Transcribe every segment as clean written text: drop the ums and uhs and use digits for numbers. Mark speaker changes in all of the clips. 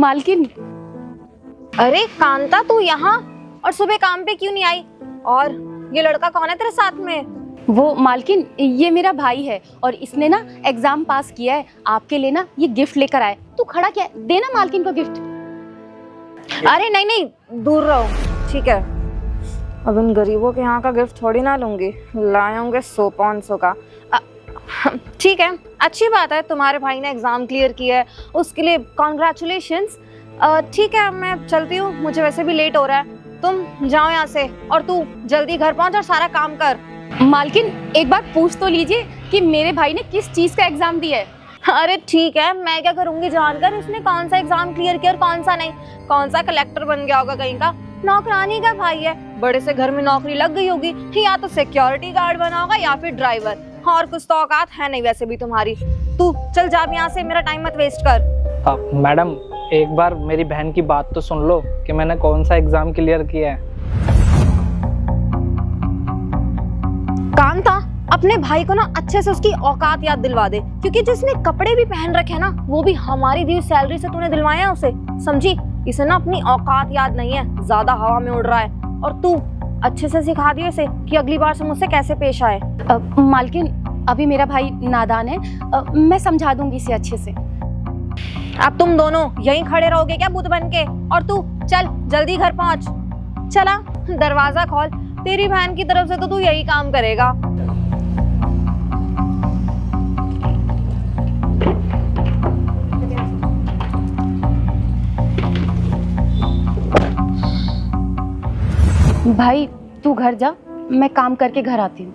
Speaker 1: मालकिन।
Speaker 2: अरे कांता, तू यहाँ और सुबह काम पे क्यों नहीं आई? और ये लड़का कौन है तेरे साथ में?
Speaker 1: वो मालकिन, ये मेरा भाई है और इसने ना एग्जाम पास किया है। आपके लिए ना ये गिफ्ट लेकर आए। तू खड़ा क्या है? देना मालकिन को गिफ्ट।
Speaker 2: अरे नहीं नहीं, दूर रहो। ठीक है, अब इन गरीबों के यहाँ का गिफ्ट थोड़ी ना लूंगी। लाए होंगे 100-500 का। ठीक है, अच्छी बात है, तुम्हारे भाई ने एग्जाम क्लियर किया है, उसके लिए कॉन्ग्रेचुलेशंस। ठीक है, मैं चलती हूँ, मुझे वैसे भी लेट हो रहा है। तुम जाओ यहाँ से और तू जल्दी घर पहुँच और सारा काम कर।
Speaker 1: मालकिन, एक बार पूछ तो लीजिए कि मेरे भाई ने किस चीज का एग्जाम दिया है।
Speaker 2: अरे ठीक है, मैं क्या करूंगी जानकर उसने कौन सा एग्जाम क्लियर किया और कौन सा नहीं। कौन सा कलेक्टर बन गया होगा कहीं का, नौकरानी का भाई है, बड़े से घर में नौकरी लग गई होगी, या तो सिक्योरिटी गार्ड बना होगा या फिर ड्राइवर। और कुछ तो औकात है नहीं वैसे भी तुम्हारी। तू चल जा यहाँ से, मेरा टाइम मत वेस्ट कर।
Speaker 3: मैडम, एक बार मेरी बहन की बात तो सुन लो कि मैंने कौन सा एग्जाम क्लियर किया है।
Speaker 2: कांता, अपने भाई को ना अच्छे से उसकी औकात याद दिलवा दे, क्योंकि जिसने कपड़े भी पहन रखे हैं ना, वो भी हमारी दी सैलरी से तूने दिलवाया है उसे, समझी? इसे ना अपनी औकात याद नहीं है, ज्यादा हवा में उड़ रहा है। और तू अच्छे से सिखा दियो इसे कि अगली बार से मुझसे कैसे पेश आए।
Speaker 1: मालकिन, अभी मेरा भाई नादान है, मैं समझा दूंगी इसे अच्छे से।
Speaker 2: अब तुम दोनों यहीं खड़े रहोगे क्या बुत बन के? और तू चल जल्दी घर पहुंच। चला, दरवाजा खोल। तेरी बहन की तरफ से तो तू यही काम करेगा।
Speaker 1: भाई तू घर जा, मैं काम करके घर आती हूँ।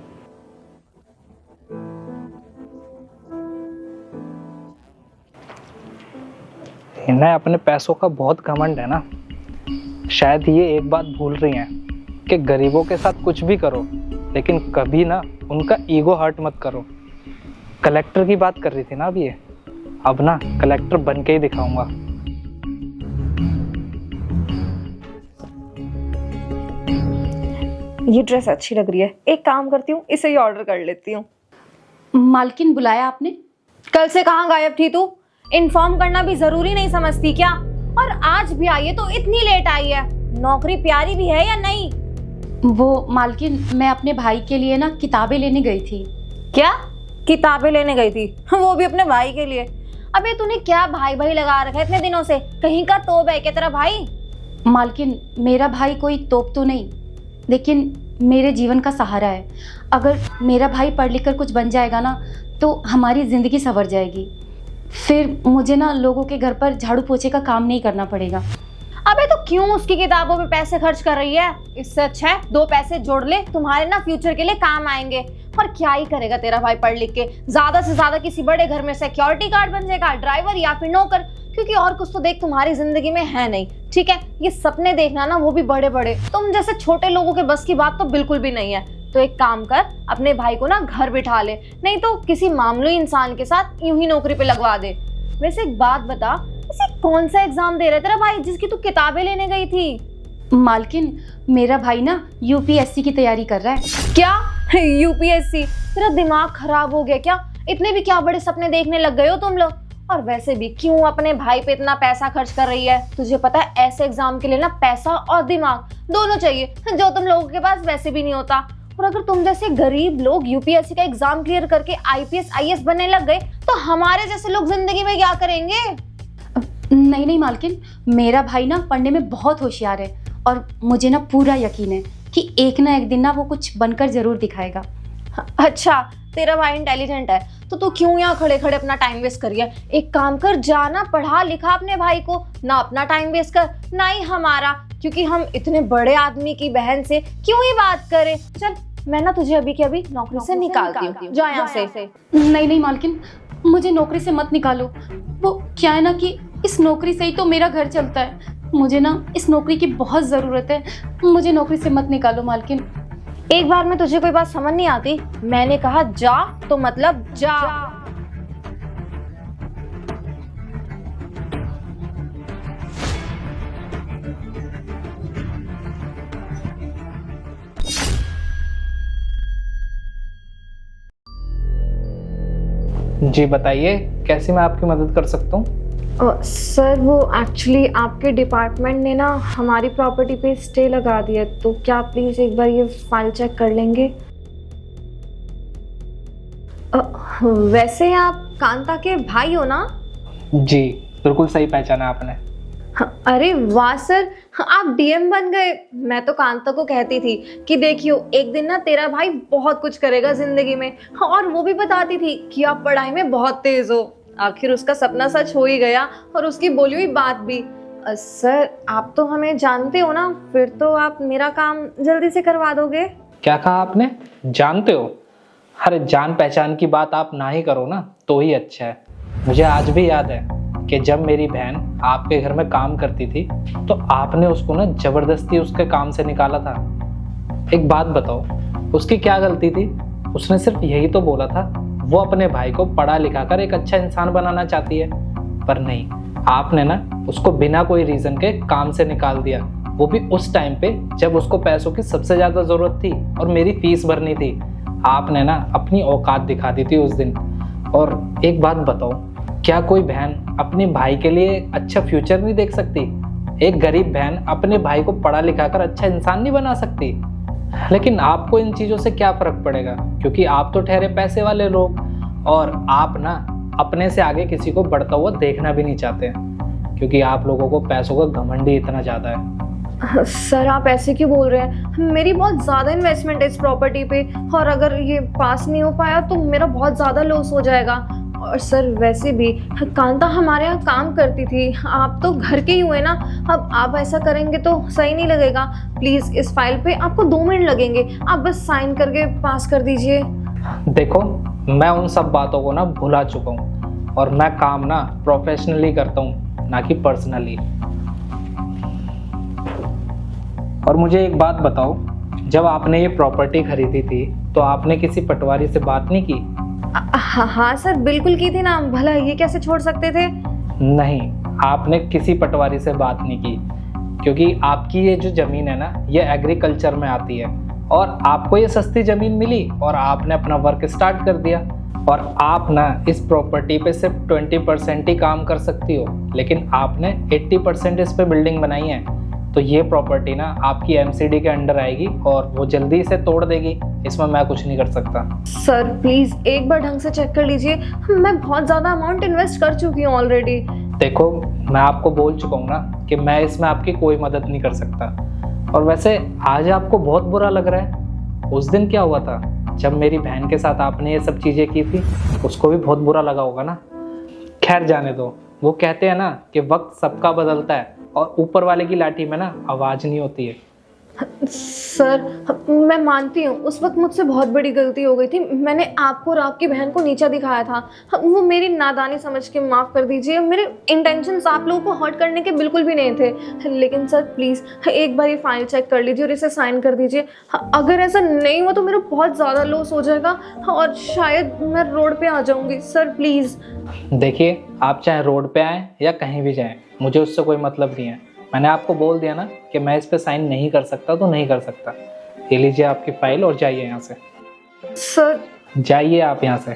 Speaker 3: इन्हें अपने पैसों का बहुत घमंड है ना। शायद ये एक बात भूल रही हैं कि गरीबों के साथ कुछ भी करो, लेकिन कभी ना उनका ईगो हर्ट मत करो। कलेक्टर की बात कर रही थी ना अब ये, अब ना कलेक्टर बन के ही दिखाऊंगा।
Speaker 2: ये ड्रेस अच्छी लग रही है, एक काम करती हूँ, इसे ही ऑर्डर कर लेती हूँ।
Speaker 1: मालकिन, बुलाया आपने?
Speaker 2: कल से कहाँ गायब थी तू? इन्फॉर्म करना भी जरूरी नहीं समझती क्या? और आज भी आई है तो इतनी लेट आई है। नौकरी प्यारी भी है या नहीं?
Speaker 1: वो मालकिन, मैं अपने भाई के लिए ना किताबें लेने गई थी।
Speaker 2: क्या किताबें लेने गई थी? वो भी अपने भाई के लिए? अबे तूने क्या भाई भाई लगा रखा है इतने दिनों से? कहीं का तोप है क्या तेरा भाई?
Speaker 1: मालकिन, मेरा भाई कोई तोप तो नहीं, लेकिन मेरे जीवन का सहारा है। अगर मेरा भाई पढ़ लिख कर कुछ बन जाएगा ना, तो हमारी ज़िंदगी संवर जाएगी। फिर मुझे ना लोगों के घर पर झाड़ू पोछे का काम नहीं करना पड़ेगा।
Speaker 2: अबे तो क्यों उसकी किताबों में पैसे खर्च कर रही है? इससे अच्छा है 2 पैसे जोड़ ले, तुम्हारे ना फ्यूचर के लिए काम आएंगे। और क्या ही करेगा तेरा भाई पढ़ लिख के? ज्यादा से ज्यादा किसी बड़े घर में सिक्योरिटी गार्ड बन जाएगा, ड्राइवर या फिर नौकर, क्योंकि और कुछ तो देख तुम्हारी जिंदगी में है नहीं। ठीक है, ये सपने देखना ना, वो भी बड़े बड़े, तुम जैसे छोटे लोगों के बस की बात तो बिल्कुल भी नहीं है। तो एक काम कर, अपने भाई को ना घर बिठा ले, नहीं तो किसी मामूली इंसान के साथ यूं ही नौकरी पे लगवा दे। वैसे एक बात बता, इसे कौन सा एग्जाम दे रहा है तेरा भाई जिसकी तू किताबें लेने गई थी?
Speaker 1: मालकिन, मेरा भाई ना यूपीएससी की तैयारी कर रहा है।
Speaker 2: क्या यूपीएससी? तेरा दिमाग खराब हो गया क्या? इतने भी क्या बड़े सपने देखने लग गए हो तुम लोग? और वैसे भी क्यों अपने भाई पे इतना पैसा खर्च कर रही है? तुझे पता है ऐसे एग्जाम के लिए ना पैसा और दिमाग दोनों चाहिए, जो तुम लोगों के पास वैसे भी नहीं होता। और अगर तुम जैसे गरीब लोग यूपीएससी का एग्जाम क्लियर करके आईपीएस आईएएस बनने लग गए, तो हमारे जैसे लोग जिंदगी में क्या करेंगे?
Speaker 1: नहीं नहीं मालकिन, मेरा भाई ना पढ़ने में बहुत होशियार है और मुझे ना पूरा यकीन है कि एक ना एक दिन ना वो कुछ बनकर जरूर दिखाएगा।
Speaker 2: अच्छा, तेरा भाई इंटेलिजेंट है तो तू क्यों यहाँ खड़े खड़े अपना टाइम वेस्ट करिए? एक काम कर, जाना पढ़ा लिखा अपने भाई को, ना अपना टाइम वेस्ट कर ना ही हमारा, क्योंकि हम इतने बड़े आदमी की बहन से क्यों ही बात करें। चल, मैं ना तुझे अभी के अभी नौकरी से निकालती हूँ, जा यहाँ से।
Speaker 1: नहीं नहीं मालकिन, मुझे नौकरी से मत निकालो। वो क्या है ना कि इस नौकरी से ही तो मेरा घर चलता है। मुझे ना इस नौकरी की बहुत ज़रूरत है, मुझे नौकरी से मत निकालो मालकिन।
Speaker 2: एक बार में तुझे कोई बात समझ नहीं आती? मैंने कहा जा तो मतलब जा।
Speaker 3: जी बताइए, कैसे मैं आपकी मदद कर सकता हूँ?
Speaker 2: सर वो एक्चुअली आपके डिपार्टमेंट ने ना हमारी प्रॉपर्टी पे स्टे लगा दिया, तो क्या प्लीज़ एक बार ये फाइल चेक कर लेंगे? वैसे आप कांता के भाई हो ना?
Speaker 3: जी बिल्कुल सही पहचाना आपने।
Speaker 2: अरे वाह सर, आप डीएम बन गए। मैं तो कांता को कहती थी कि देखियो एक दिन ना तेरा भाई बहुत कुछ करेगा जिंदगी में, और वो भी बताती थी कि आप पढ़ाई में बहुत तेज हो। आखिर उसका सपना सच हो ही गया, और उसकी बोली हुई बात भी। सर आप तो हमें जानते हो ना, फिर तो आप मेरा काम जल्दी से करवा दोगे।
Speaker 3: क्या कहा आपने? जानते हो? अरे जान पहचान की बात आप ना ही करो ना तो ही अच्छा है। मुझे आज भी याद है कि जब मेरी बहन आपके घर में काम करती थी तो आपने उसको ना जबरदस्ती उसके काम से निकाला था। एक बात बताओ, उसकी क्या गलती थी? उसने सिर्फ यही तो बोला था वो अपने भाई को पढ़ा लिखा कर एक अच्छा इंसान बनाना चाहती है, पर नहीं, आपने ना उसको बिना कोई रीजन के काम से निकाल दिया, वो भी उस टाइम पे जब उसको पैसों की सबसे ज्यादा जरूरत थी और मेरी फीस भरनी थी। आपने ना अपनी औकात दिखा दी थी उस दिन। और एक बात बताओ, क्या कोई बहन अपने भाई के लिए अच्छा फ्यूचर नहीं देख सकती? एक गरीब बहन अपने भाई को पढ़ा लिखा कर अच्छा इंसान नहीं बना सकती? लेकिन आपको इन चीज़ों से क्या फर्क पड़ेगा, क्योंकि आप तो ठहरे पैसे वाले लोग, और आप ना अपने से आगे किसी को बढ़ता हुआ देखना भी नहीं चाहते, क्योंकि आप लोगों को पैसों का घमंड ही इतना ज़्यादा है।
Speaker 2: सर आप ऐसे क्यों बोल रहे हैं? मेरी बहुत ज़्यादा इन्वेस्टमेंट है इस प्रॉपर्टी पे, और अगर ये पास नहीं हो पाया तो मेरा बहुत ज़्यादा लॉस हो जाएगा। और सर वैसे भी कांता हमारे यहाँ काम करती थी, आप तो घर के ही हुए ना, अब आप ऐसा करेंगे तो सही नहीं लगेगा। प्लीज़ इस फाइल पे आपको 2 मिनट लगेंगे, आप बस साइन करके पास कर दीजिए।
Speaker 3: देखो, मैं उन सब बातों को ना भुला चुका हूँ, और मैं काम ना प्रोफेशनली करता हूँ, ना कि पर्सनली। और मुझे एक बात बताओ, जब आपने ये प्रॉपर्टी खरीदी थी तो आपने किसी पटवारी से बात नहीं की?
Speaker 2: हाँ सर बिल्कुल की थी ना, भला ये कैसे छोड़ सकते थे?
Speaker 3: नहीं, आपने किसी पटवारी से बात नहीं की, क्योंकि आपकी ये जो ज़मीन है ना, ये एग्रीकल्चर में आती है, और आपको ये सस्ती ज़मीन मिली और आपने अपना वर्क स्टार्ट कर दिया। और आप ना इस प्रॉपर्टी पे सिर्फ 20% ही काम कर सकती हो, लेकिन आपने 80% इस पे बिल्डिंग बनाई है। तो ये प्रॉपर्टी ना आपकी एमसीडी के अंडर आएगी और वो जल्दी से तोड़ देगी, इसमें मैं कुछ नहीं कर सकता।
Speaker 2: सर प्लीज़ एक बार ढंग से चेक कर लीजिए, मैं बहुत ज़्यादा अमाउंट इन्वेस्ट कर चुकी हूँ ऑलरेडी।
Speaker 3: देखो, मैं आपको बोल चुका हूँ ना कि मैं इसमें आपकी कोई मदद नहीं कर सकता। और वैसे आज आपको बहुत बुरा लग रहा है, उस दिन क्या हुआ था जब मेरी बहन के साथ आपने ये सब चीज़ें की थी? उसको भी बहुत बुरा लगा होगा ना। खैर जाने दो, वो कहते हैं ना कि वक्त सबका बदलता है, और ऊपर वाले की लाठी में ना आवाज़ नहीं होती है।
Speaker 2: सर मैं मानती हूँ उस वक्त मुझसे बहुत बड़ी गलती हो गई थी, मैंने आपको और आपकी बहन को नीचा दिखाया था, वो मेरी नादानी समझ के माफ़ कर दीजिए। मेरे इंटेंशंस आप लोगों को हर्ट करने के बिल्कुल भी नहीं थे। लेकिन सर प्लीज़ एक बार ये फाइल चेक कर लीजिए और इसे साइन कर दीजिए। अगर ऐसा नहीं हुआ तो मेरा बहुत ज़्यादा लॉस हो जाएगा और शायद मैं रोड पे आ जाऊँगी। Sir please.
Speaker 3: देखिए, आप चाहे रोड पे आएँ या कहीं भी जाएँ, मुझे उससे कोई मतलब नहीं है। मैंने आपको बोल दिया ना कि मैं इस पे साइन नहीं कर सकता तो नहीं कर सकता। ये लीजिए आपकी फाइल और जाइए यहाँ से।
Speaker 2: सर
Speaker 3: जाइए आप यहाँ से।